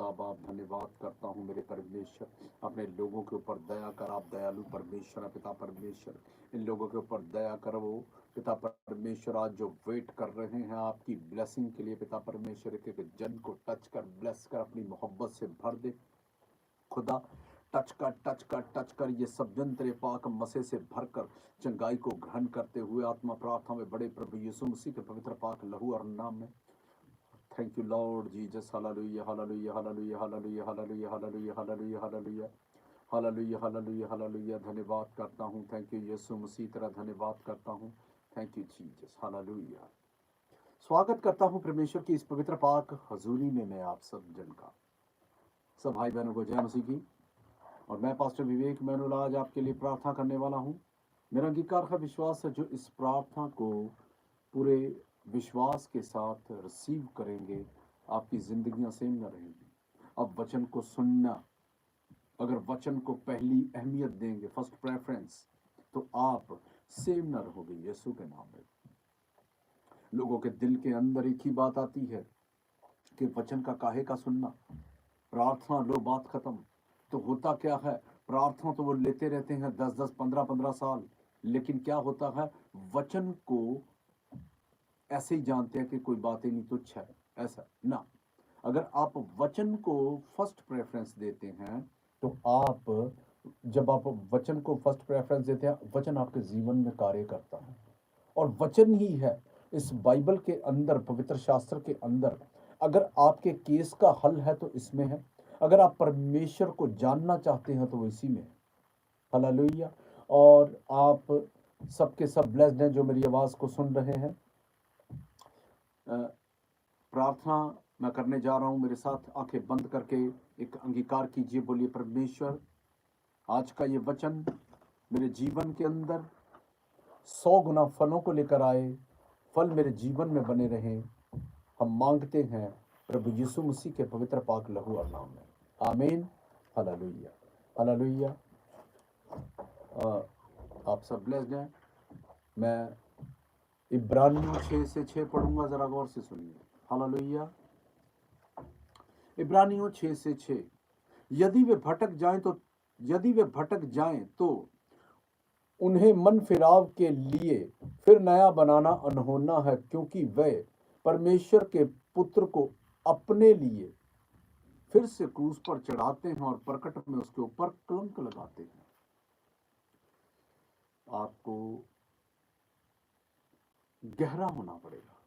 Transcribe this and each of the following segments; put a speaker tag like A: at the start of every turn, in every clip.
A: खुदा बाप धन्यवाद करता हूँ मेरे परमेश्वर, अपने लोगों के ऊपर दया कर। आप दयालु परमेश्वर है पिता परमेश्वर, इन लोगों के ऊपर दया करो पिता परमेश्वर। आज जो वेट कर रहे हैं आपकी ब्लेसिंग के लिए पिता परमेश्वर, के जन को टच कर, ब्लेस कर, अपनी मोहब्बत से भर दे खुदा। टच कर टच कर टच कर, ये सब जन तेरे पाक मसे से भरकर चंगाई को ग्रहण करते हुए आत्मा प्रार्थना में बड़े प्रभु यीशु मसीह के पवित्र पाक लहू और नाम में। Thank you Lord Jesus, hallelujah hallelujah hallelujah hallelujah hallelujah hallelujah hallelujah hallelujah hallelujah hallelujah hallelujah. धन्यवाद करता हूँ, थैंक यू यीशु मसीह तेरा धन्यवाद करता हूँ, थैंक यू जीसस, हालेलुया। स्वागत करता हूँ परमेश्वर की इस पवित्र पाक हजूरी में मैं आप सब जन का, सब भाई बहनों को जय मसीह की। और मैं पास्टर विवेक मैनुअल आज आपके लिए प्रार्थना करने वाला हूँ। मेरा अंगीकार का विश्वास है जो इस प्रार्थना को पूरे विश्वास के साथ रिसीव करेंगे आपकी जिंदगियां सेम न रहेंगी। अब वचन को सुनना, अगर वचन को पहली अहमियत देंगे, फर्स्ट प्रेफरेंस, तो आप सेम न रहोगे यीशु के नाम में। लोगों के दिल के अंदर एक ही बात आती है कि वचन का काहे का सुनना, प्रार्थना लो बात खत्म। तो होता क्या है, प्रार्थना तो वो लेते रहते हैं 10-10 15-15 साल, लेकिन क्या होता है, वचन को ऐसे ही जानते हैं कि कोई बात ही नहीं, तुच्छ है, ऐसा ना। अगर आप वचन को फर्स्ट प्रेफरेंस देते हैं, तो आप जब आप वचन को फर्स्ट प्रेफरेंस देते हैं, वचन आपके जीवन में कार्य करता है। और वचन ही है इस बाइबल के अंदर, पवित्र शास्त्र के अंदर, अगर आपके केस का हल है तो इसमें है। अगर आप परमेश्वर को जानना चाहते हैं तो वो इसी में है। हालेलुया। और आप सबके सब ब्लेस्ड हैं जो मेरी आवाज को सुन रहे हैं। प्रार्थना मैं करने जा रहा हूं, मेरे साथ आंखें बंद करके एक अंगीकार कीजिए, बोलिए परमेश्वर आज का ये वचन मेरे जीवन के अंदर 100 गुना फलों को लेकर आए, फल मेरे जीवन में बने रहें। हम मांगते हैं प्रभु यीशु मसीह के पवित्र पाक लहू और नाम में, आमीन। Hallelujah hallelujah. आप सब ब्लेस्ड हैं। मैं इब्रानियों 6 से 6 पढ़ूंगा, जरा गौर से सुनिए। हालेलुया। इब्रानियों 6 से 6, यदि वे भटक जाएं तो उन्हें मन फिराव के लिए फिर नया बनाना अनहोना है, क्योंकि वे परमेश्वर के पुत्र को अपने लिए फिर से क्रूस पर चढ़ाते हैं और प्रकट में उसके ऊपर कलंक लगाते हैं। आपको गहरा होना पड़ेगा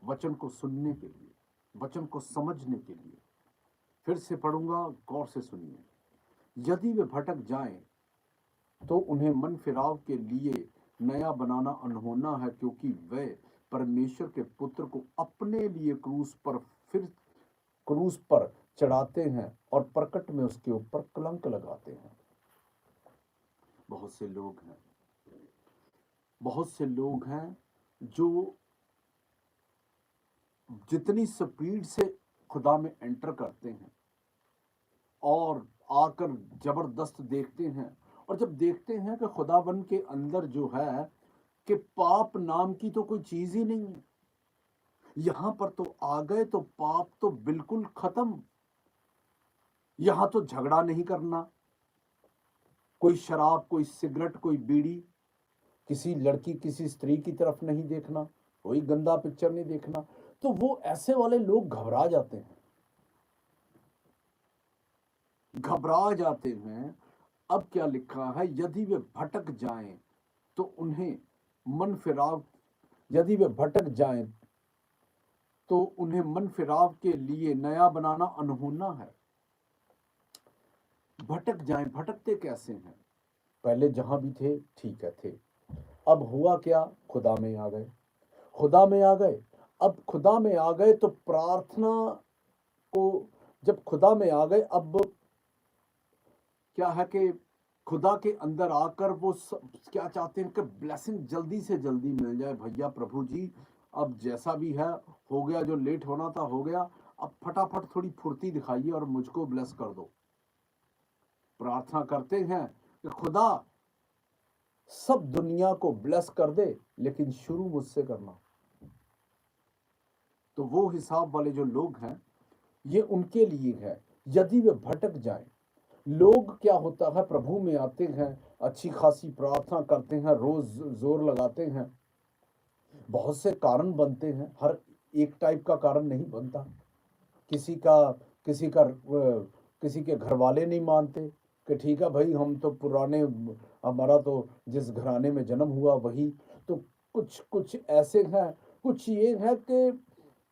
A: वचन को सुनने के लिए, वचन को समझने के लिए। फिर से पढ़ूंगा, गौर से सुनिए। यदि वे भटक जाएं तो उन्हें मन फिराव के लिए नया बनाना अनहोना है, क्योंकि वे परमेश्वर के पुत्र को अपने लिए क्रूस पर चढ़ाते हैं और प्रकट में उसके ऊपर कलंक लगाते हैं। बहुत से लोग हैं जो जितनी स्पीड से खुदा में एंटर करते हैं और आकर जबरदस्त देखते हैं, और जब देखते हैं कि खुदाबंद के अंदर जो है कि पाप नाम की तो कोई चीज ही नहीं है, यहां पर तो आ गए तो पाप तो बिल्कुल खत्म। यहां तो झगड़ा नहीं करना, कोई शराब, कोई सिगरेट, कोई बीड़ी, किसी लड़की किसी स्त्री की तरफ नहीं देखना, कोई गंदा पिक्चर नहीं देखना। तो वो ऐसे वाले लोग घबरा जाते हैं। अब क्या लिखा है, यदि वे भटक जाएं तो उन्हें मन फिराव के लिए नया बनाना अनहोना है। भटक जाएं, भटकते कैसे हैं? पहले जहां भी थे ठीक है थे, अब हुआ क्या, खुदा में आ गए। अब खुदा में आ गए तो प्रार्थना को, जब खुदा में आ गए, अब क्या है कि खुदा के अंदर आकर वो क्या चाहते हैं कि ब्लेसिंग जल्दी से जल्दी मिल जाए। भैया प्रभु जी, अब जैसा भी है हो गया, जो लेट होना था हो गया, अब फटाफट थोड़ी फुर्ती दिखाइए और मुझको ब्लेस कर दो। प्रार्थना करते हैं कि खुदा सब दुनिया को ब्लेस कर दे, लेकिन शुरू मुझसे करना। तो वो हिसाब वाले जो लोग हैं, ये उनके लिए है। यदि वे भटक जाएं, लोग क्या होता है, प्रभु में आते हैं, अच्छी खासी प्रार्थना करते हैं, रोज जोर लगाते हैं, बहुत से कारण बनते हैं, हर एक टाइप का कारण नहीं बनता। किसी का किसी का किसी के घर वाले नहीं मानते कि ठीक है भाई, हम तो पुराने, हमारा तो जिस घराने में जन्म हुआ वही। तो कुछ कुछ ऐसे हैं, कुछ ये है कि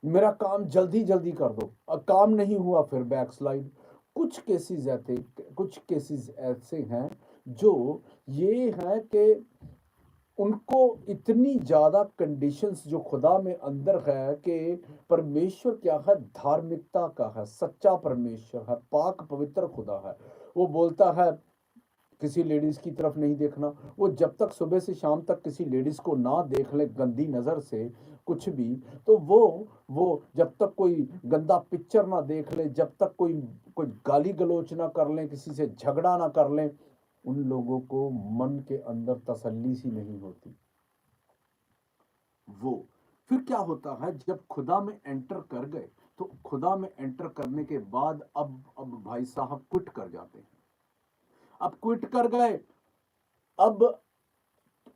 A: मेरा काम जल्दी जल्दी कर दो, अब काम नहीं हुआ फिर बैकस्लाइड। कुछ केसेस ऐसे हैं जो ये है कि उनको इतनी ज्यादा कंडीशंस जो खुदा में अंदर है कि परमेश्वर क्या है, धार्मिकता का है, सच्चा परमेश्वर है, पाक पवित्र खुदा है। वो बोलता है किसी लेडीज की तरफ नहीं देखना। वो जब तक सुबह से शाम तक किसी लेडीज को ना देख ले गंदी नजर से कुछ भी, तो वो जब तक कोई गंदा पिक्चर ना देख ले, जब तक कोई कोई गाली गलोच ना कर ले, किसी से झगड़ा ना कर ले, उन लोगों को मन के अंदर तसल्ली सी नहीं होती। वो फिर क्या होता है, जब खुदा में एंटर कर गए, तो खुदा में एंटर करने के बाद अब भाई साहब क्विट कर जाते हैं। अब क्विट कर गए, अब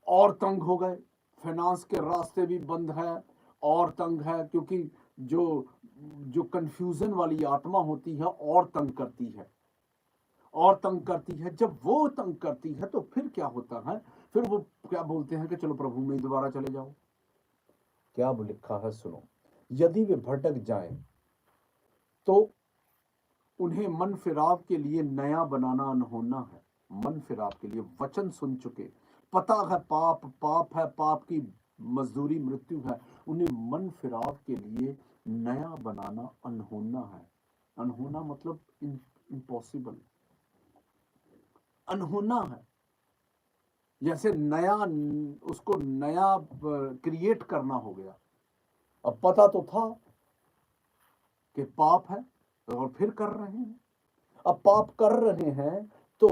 A: और तंग हो गए, फाइनेंस के रास्ते भी बंद है, और तंग है, क्योंकि जो जो कंफ्यूजन वाली आत्मा होती है और तंग करती है, और तंग करती है। जब वो तंग करती है तो फिर क्या होता है, फिर वो क्या बोलते हैं कि चलो प्रभु में दोबारा चले जाओ। क्या लिखा है सुनो, यदि वे भटक जाएं तो उन्हें मन फिराव के लिए नया बनाना अनहोना है। मन फिराव के लिए वचन सुन चुके, पता है पाप पाप है, पाप की मजदूरी मृत्यु है, उन्हें मन फिराव के लिए नया बनाना अनहोना है। अनहोना मतलब इम्पॉसिबल, अनहोना है। जैसे नया, उसको नया क्रिएट करना हो गया। अब पता तो था कि पाप है और फिर कर रहे हैं। अब पाप कर रहे हैं तो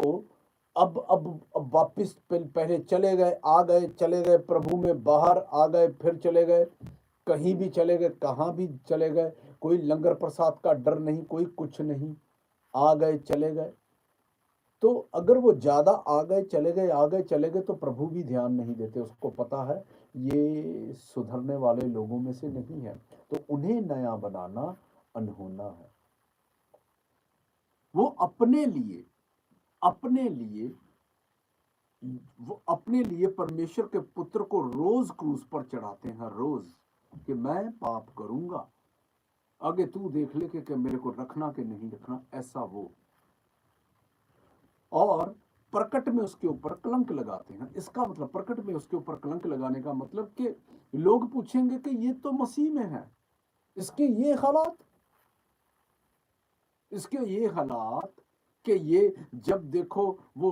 A: अब वापिस पहले चले गए, आ गए, चले गए प्रभु में, बाहर आ गए, फिर चले गए, कहीं भी चले गए, कहां भी चले गए, कोई लंगर प्रसाद का डर नहीं, कोई कुछ नहीं, आ गए चले गए। तो अगर वो ज्यादा आ गए चले गए, आ गए चले गए, तो प्रभु भी ध्यान नहीं देते, उसको पता है ये सुधरने वाले लोगों में से नहीं है, तो उन्हें नया बनाना अनहोना है। वो अपने लिए अपने लिए परमेश्वर के पुत्र को रोज क्रूस पर चढ़ाते हैं, रोज, कि मैं पाप करूंगा, आगे तू देख ले कि मेरे को रखना कि नहीं रखना, ऐसा वो। और प्रकट में उसके ऊपर कलंक लगाते हैं। इसका मतलब, प्रकट में उसके ऊपर कलंक लगाने का मतलब कि लोग पूछेंगे कि ये तो मसीह में है, इसके ये हालात, इसके ये हालात, कि ये जब देखो वो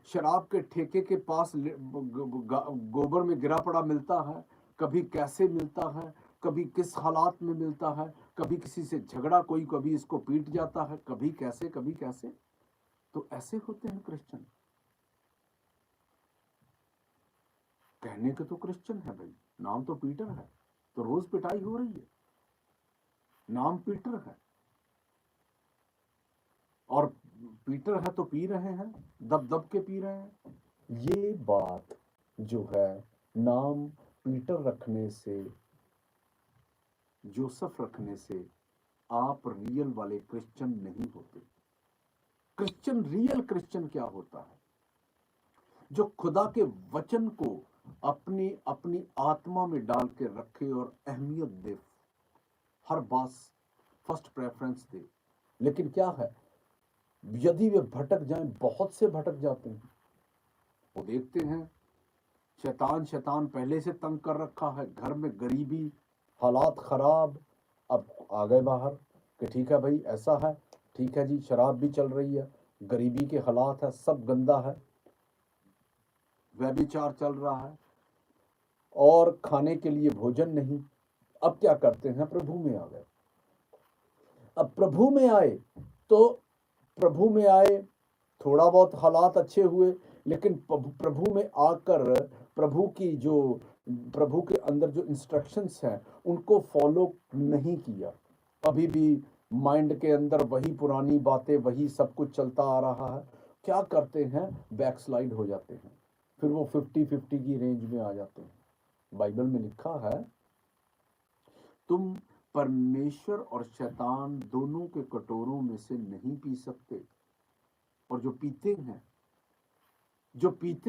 A: शराब के ठेके के पास गोबर में गिरा पड़ा मिलता है, कभी कैसे मिलता है, कभी किस हालात में मिलता है, कभी किसी से झगड़ा, कोई कभी इसको पीट जाता है, कभी कैसे कभी कैसे। तो ऐसे होते हैं क्रिश्चियन। कहने के तो क्रिश्चियन है भाई, नाम तो पीटर है, तो रोज पिटाई हो रही है, नाम पीटर है, और पीटर है तो पी रहे हैं, दब दब के पी रहे हैं। ये बात जो है, नाम पीटर रखने से, जोसेफ रखने से आप रियल वाले क्रिश्चियन नहीं होते। क्रिश्चियन, रियल क्रिश्चियन क्या होता है, जो खुदा के वचन को अपनी अपनी आत्मा में डाल के रखे और अहमियत दे, हर बात फर्स्ट प्रेफरेंस दे। लेकिन क्या है, यदि वे भटक जाएं, बहुत से भटक जाते हैं, वो देखते हैं शैतान पहले से तंग कर रखा है, घर में गरीबी, हालात खराब, अब आ गए बाहर कि ठीक है भाई ऐसा है, ठीक है जी, शराब भी चल रही है, गरीबी के हालात है, सब गंदा है, व्यभिचार चल रहा है, और खाने के लिए भोजन नहीं। अब क्या करते हैं, प्रभु में आ गए। अब प्रभु में आए तो प्रभु में आए, थोड़ा बहुत हालात अच्छे हुए, लेकिन प्रभु में आकर प्रभु के अंदर जो इंस्ट्रक्शंस हैं उनको फॉलो नहीं किया। अभी भी माइंड के अंदर वही पुरानी बातें, वही सब कुछ चलता आ रहा है। क्या करते हैं, बैकस्लाइड हो जाते हैं, फिर वो 50-50 की रेंज में आ जाते हैं। बाइबल में लिखा है, तुम परमेश्वर और शैतान दोनों के कटोरों में से नहीं पी सकते। और जो पीते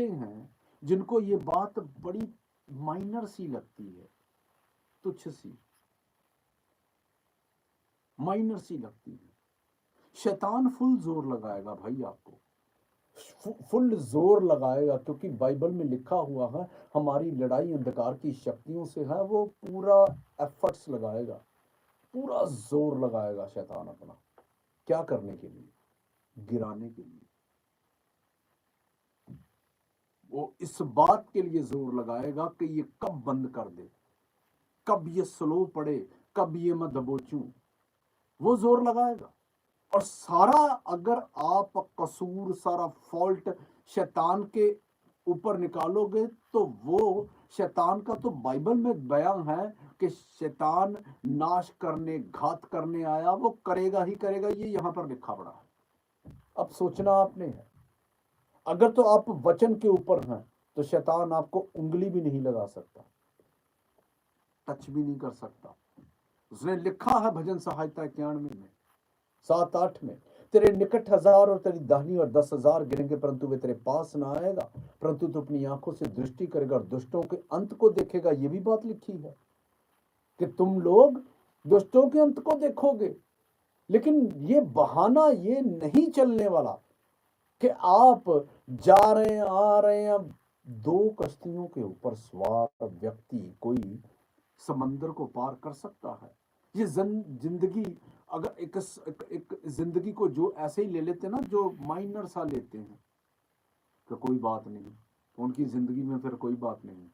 A: हैं, जिनको ये बात बड़ी माइनर सी लगती है, तुच्छ सी, माइनर सी लगती है, शैतान फुल जोर लगाएगा भाई आपको, फुल जोर लगाएगा, क्योंकि बाइबल में लिखा हुआ है हमारी लड़ाई अंधकार की शक्तियों से है। वो पूरा एफर्ट्स लगाएगा, पूरा जोर लगाएगा शैतान अपना, क्या करने के लिए, गिराने के लिए। वो इस बात के लिए जोर लगाएगा कि ये कब बंद कर दे, कब ये स्लो पड़े, कब ये मैं दबोचूं, वो जोर लगाएगा। और सारा, अगर आप कसूर, सारा फॉल्ट शैतान के ऊपर निकालोगे, तो वो शैतान का तो बाइबल में बयान है कि शैतान नाश करने, घात करने आया, वो करेगा ही करेगा, ये यहां पर लिखा पड़ा है। अब सोचना आपने है, अगर तो आप वचन के ऊपर हैं, तो शैतान आपको उंगली भी नहीं लगा सकता, टच भी नहीं कर सकता। उसने लिखा है भजन सहायता 91 में 7-8 में, तेरे निकट 1000 और तेरी दाहिनी और 10,000 गिरेंगे, परंतु वे तेरे पास ना आएगा। परंतु तू अपनी आंखों से दृष्टि करेगा और दुष्टों के अंत को देखेगा। ये भी बात लिखी है कि तुम लोग दुष्टों के अंत को देखोगे। लेकिन ये बहाना ये नहीं चलने वाला कि आप जा रहे हैं, आ रहे हैं, अब 2 कश्तियों के ऊपर सवार व्यक्ति कोई समंदर को पार कर सकता है। ये जिंदगी, अगर एक जिंदगी को जो ऐसे ही ले लेते हैं ना, जो माइनर सा लेते हैं कि कोई बात नहीं, उनकी जिंदगी में फिर कोई बात नहीं।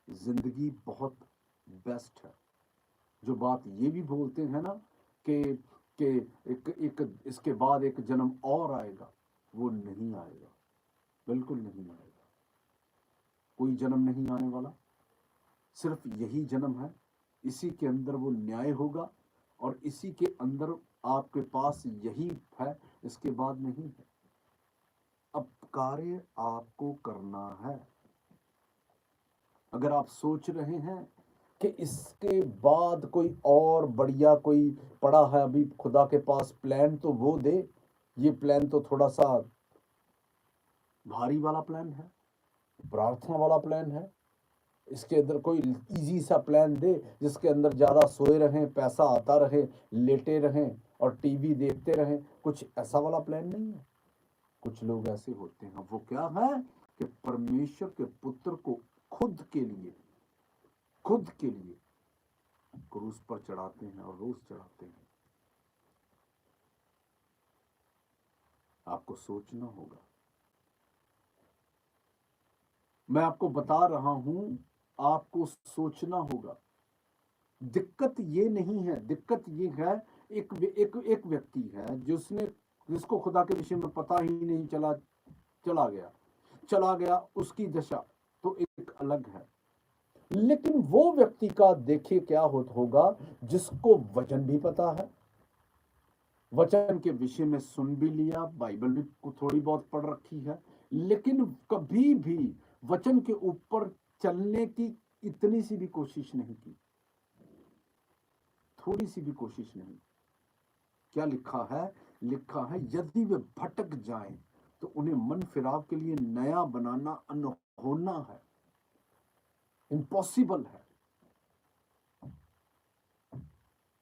A: जिंदगी बहुत बेस्ट है। जो बात ये भी बोलते हैं ना कि कि एक इसके बाद एक जन्म और आएगा, वो नहीं आएगा, बिल्कुल नहीं आएगा। कोई जन्म नहीं आने वाला, सिर्फ यही जन्म है। इसी के अंदर वो न्याय होगा और इसी के अंदर आपके पास यही है, इसके बाद नहीं है। अब कार्य आपको करना है। अगर आप सोच रहे हैं कि इसके बाद कोई और बढ़िया कोई पड़ा है अभी खुदा के पास प्लान, तो वो दे, ये प्लान तो थोड़ा सा भारी वाला प्लान है, प्रार्थना वाला प्लान है। इसके अंदर कोई इजी सा प्लान दे जिसके अंदर ज्यादा सोए रहें, पैसा आता रहे, लेटे रहें और टीवी देखते रहें। कुछ ऐसा वाला प्लान नहीं है। कुछ लोग ऐसे होते हैं, वो क्या है कि परमेश्वर के पुत्र को खुद के लिए क्रूस पर चढ़ाते हैं और रोज चढ़ाते हैं। आपको सोचना होगा, मैं आपको बता रहा हूं, आपको सोचना होगा। दिक्कत ये नहीं है, दिक्कत ये है, एक व्यक्ति है जिसको खुदा के विषय में पता ही नहीं चला, चला गया, उसकी दशा तो एक अलग है। लेकिन वो व्यक्ति का देखिए क्या होगा, जिसको वचन भी पता है, वचन के विषय में सुन भी लिया, बाइबल भी थोड़ी बहुत पढ़ रखी है, लेकिन कभी भी वचन के ऊपर चलने की इतनी सी भी कोशिश नहीं की, थोड़ी सी भी कोशिश नहीं। क्या लिखा है? लिखा है, यदि वे भटक जाएं तो उन्हें मन फिराव के लिए नया बनाना अनहोना है, इम्पॉसिबल है।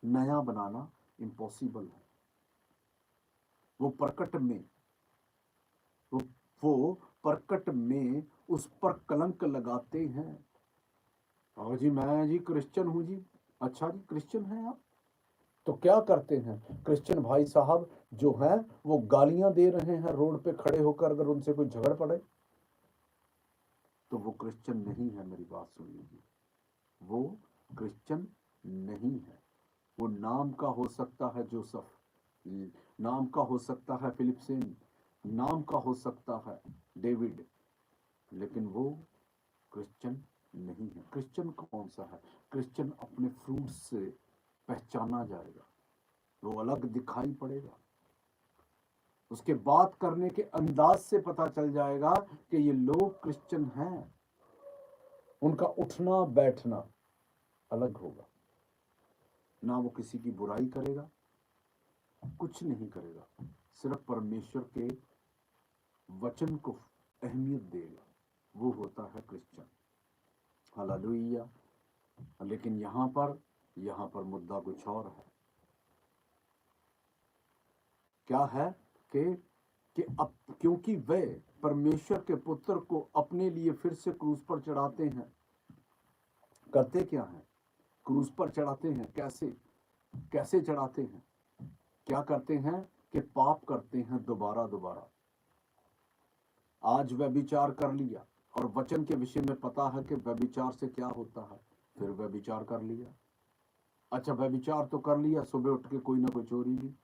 A: नया बनाना इम्पॉसिबल है। वो प्रकट में वो प्रकट में उस पर कलंक लगाते हैं। और जी मैं जी क्रिश्चियन हूं जी। अच्छा जी, क्रिश्चियन हैं आप, तो क्या करते हैं क्रिश्चियन भाई साहब जो हैं, वो गालियां दे रहे हैं रोड पे खड़े होकर, अगर उनसे कोई झगड़ पड़े तो वो क्रिश्चियन नहीं है। मेरी बात सुन लीजिए, वो क्रिश्चियन नहीं है। वो नाम का हो सकता है जोसेफ, नाम का हो सकता है फिलिप्सिन, नाम का हो सकता है डेविड, लेकिन वो क्रिश्चियन नहीं है। क्रिश्चियन कौन सा है? क्रिश्चियन अपने फ्रूट से पहचाना जाएगा, वो अलग दिखाई पड़ेगा। उसके बात करने के अंदाज से पता चल जाएगा कि ये लोग क्रिश्चियन हैं। उनका उठना बैठना अलग होगा, ना वो किसी की बुराई करेगा, कुछ नहीं करेगा, सिर्फ परमेश्वर के वचन को अहमियत देगा। वो होता है क्रिश्चियन। हालेलुया। लेकिन यहां पर मुद्दा कुछ और है। क्या है कि अब क्योंकि वे परमेश्वर के पुत्र को अपने लिए फिर से क्रूस पर चढ़ाते हैं। करते क्या है? क्रूस पर चढ़ाते हैं। कैसे चढ़ाते हैं? क्या करते हैं कि पाप करते हैं दोबारा दोबारा। आज व्यभिचार कर लिया और वचन के विषय में पता है कि व्यभिचार से क्या होता है, फिर व्यभिचार कर लिया। अच्छा, व्यभिचार तो कर लिया, सुबह उठ के कोई ना कोई चोरी ली।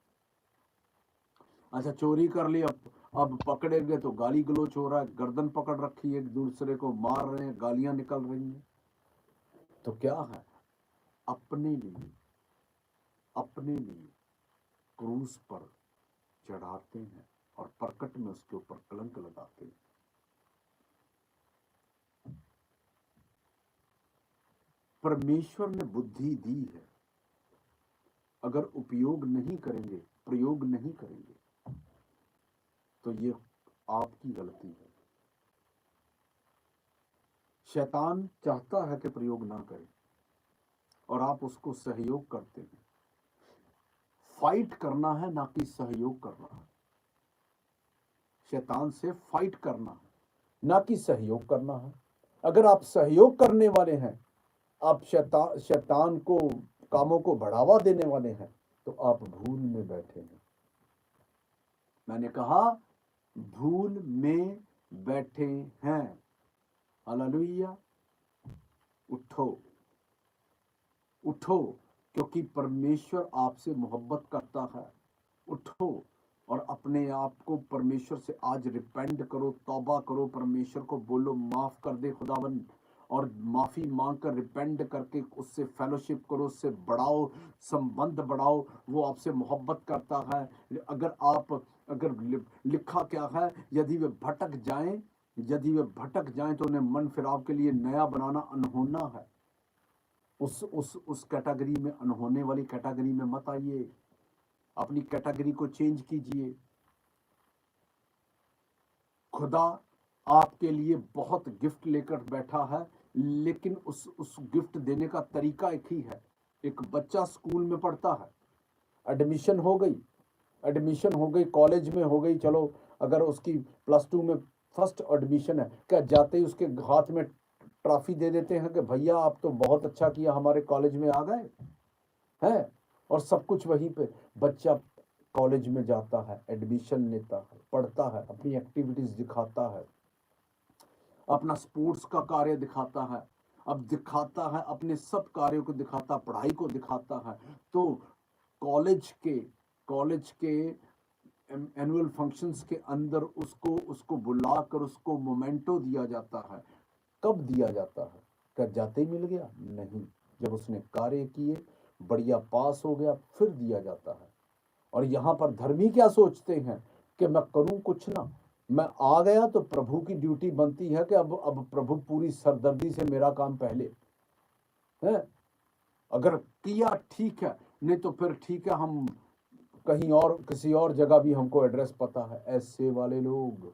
A: अच्छा, चोरी कर ली, अब पकड़े गए तो गाली गलोच हो रहा है, गर्दन पकड़ रखी है, एक दूसरे को मार रहे हैं, गालियां निकल रही हैं। तो क्या है? अपने लिए क्रूस पर चढ़ाते हैं और प्रकट में उसके ऊपर कलंक लगाते हैं। परमेश्वर ने बुद्धि दी है, अगर उपयोग नहीं करेंगे, प्रयोग नहीं करेंगे, तो ये आपकी गलती है। शैतान चाहता है कि प्रयोग ना करें और आप उसको सहयोग करते हैं। फाइट करना है, ना कि सहयोग करना है। शैतान से फाइट करना है, ना कि सहयोग करना है। अगर आप सहयोग करने वाले हैं, आप शैतान को कामों को बढ़ावा देने वाले हैं, तो आप भूल में बैठे हैं। मैंने कहा भूल में बैठे हैं। हालेलुया। उठो, क्योंकि परमेश्वर आपसे मोहब्बत करता है। उठो और अपने आप को परमेश्वर से आज रिपेंड करो, तौबा करो, परमेश्वर को बोलो माफ कर दे खुदावन, और माफी मांगकर रिपेंड करके उससे फेलोशिप करो, उससे बढ़ाओ, संबंध बढ़ाओ। वो आपसे मोहब्बत करता है। अगर लिखा क्या है, यदि वे भटक जाएं तो उन्हें मन फिराव के लिए नया बनाना अनहोना है। उस कैटेगरी में, अनहोने वाली कैटेगरी में मत आइए। अपनी कैटेगरी को चेंज कीजिए। खुदा आपके लिए बहुत गिफ्ट लेकर बैठा है, लेकिन उस गिफ्ट देने का तरीका एक ही है। एक बच्चा स्कूल में पढ़ता है, एडमिशन हो गई, कॉलेज में हो गई, चलो अगर उसकी +2 में फर्स्ट एडमिशन है, क्या जाते ही उसके हाथ में ट्रॉफी दे देते हैं कि भैया आप तो बहुत अच्छा किया, हमारे कॉलेज में आ गए हैं, और सब कुछ वहीं पे। बच्चा कॉलेज में जाता है, एडमिशन लेता है, पढ़ता है, अपनी एक्टिविटीज दिखाता है, अपना स्पोर्ट्स का कार्य दिखाता है, अपने सब कार्यों को दिखाता, पढ़ाई को दिखाता है। तो कॉलेज के एनुअल फंक्शंस के अंदर उसको बुलाकर उसको मोमेंटो दिया जाता है। कब दिया जाता है? क्या जाते ही मिल गया? नहीं, जब उसने कार्य किए, बढ़िया पास हो गया, फिर दिया जाता है। और यहाँ पर धर्मी क्या सोचते हैं कि मैं करूं कुछ ना, मैं आ गया तो प्रभु की ड्यूटी बनती है कि अब प्रभु पूरी सरदर्दी से मेरा काम पहले है। अगर किया ठीक है, नहीं तो फिर ठीक है, हम कहीं और किसी और जगह भी हमको एड्रेस पता है। ऐसे वाले लोग